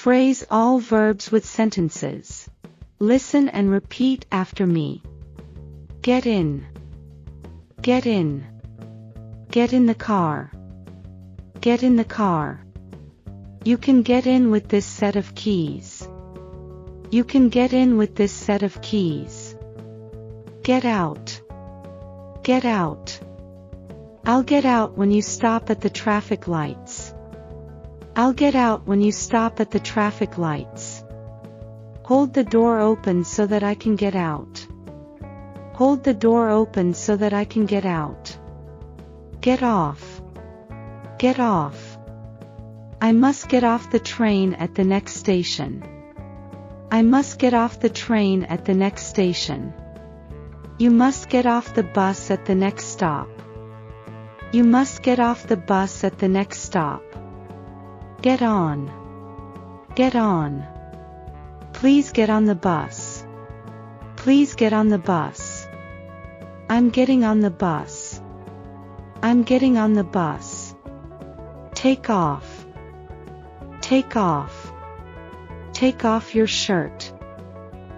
Phrase all verbs with sentences. Listen and repeat after me. Get in. Get in. Get in the car. Get in the car. You can get in with this set of keys. You can get in with this set of keys. Get out. Get out. I'll get out when you stop at the traffic lights. I'll get out when you stop at the traffic lights. Hold the door open so that I can get out. Hold the door open so that I can get out. Get off. Get off. I must get off the train at the next station. I must get off the train at the next station. You must get off the bus at the next stop. You must get off the bus at the next stop. Get on. Get on. Please get on the bus. Please get on the bus. I'm getting on the bus. I'm getting on the bus. Take off. Take off. Take off your shirt.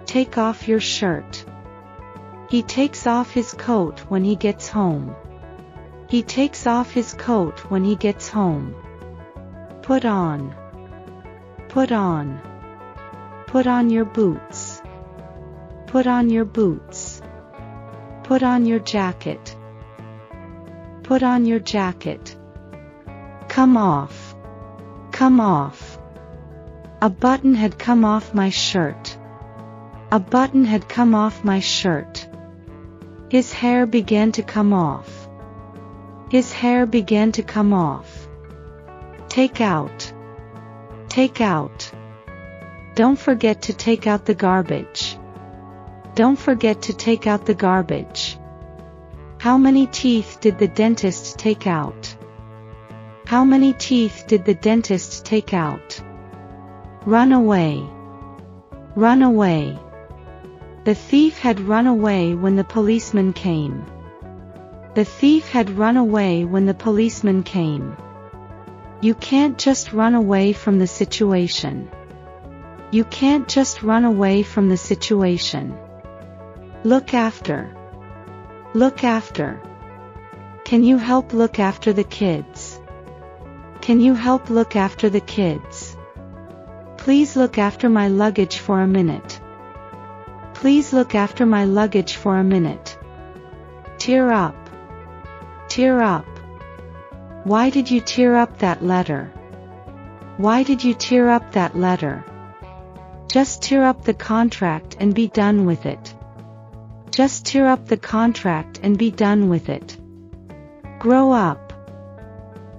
Take off your shirt. He takes off his coat when he gets home. He takes off his coat when he gets home. Put on. Put on. Put on your boots. Put on your boots. Put on your jacket. Put on your jacket. Come off. Come off. A button had come off my shirt. A button had come off my shirt. His hair began to come off. His hair began to come off. Take out. Take out. Don't forget to take out the garbage. Don't forget to take out the garbage. How many teeth did the dentist take out? How many teeth did the dentist take out? Run away. Run away. The thief had run away when the policeman came. The thief had run away when the policeman came. You can't just run away from the situation. You can't just run away from the situation. Look after. Look after. Can you help look after the kids? Can you help look after the kids? Please look after my luggage for a minute. Please look after my luggage for a minute. Tear up. Tear up. Why did you tear up that letter? Why did you tear up that letter? Just tear up the contract and be done with it. Just tear up the contract and be done with it. Grow up.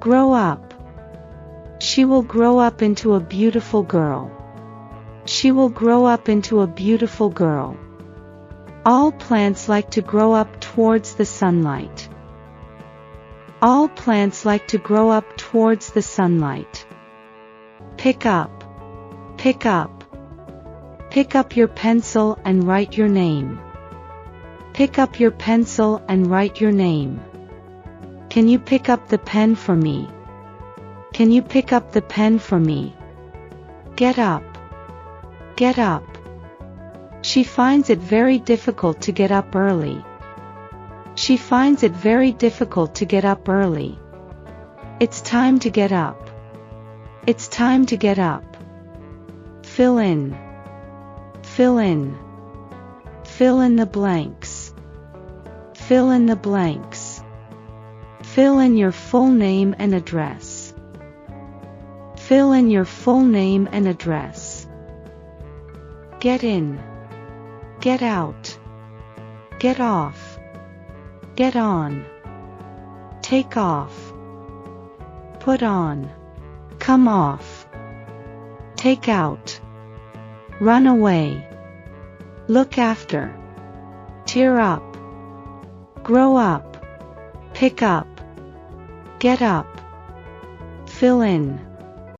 Grow up. She will grow up into a beautiful girl. She will grow up into a beautiful girl. All plants like to grow up towards the sunlight. All plants like to grow up towards the sunlight. Pick up. Pick up. Pick up your pencil and write your name. Pick up your pencil and write your name. Can you pick up the pen for me? Can you pick up the pen for me? Get up. Get up. She finds it very difficult to get up early. She finds it very difficult to get up early. It's time to get up. It's time to get up. Fill in. Fill in. Fill in the blanks. Fill in the blanks. Fill in your full name and address. Fill in your full name and address. Get in. Get out. Get off. Get on. Take off. Put on. Come off. Take out. Run away. Look after. Tear up. Grow up. Pick up. Get up. Fill in.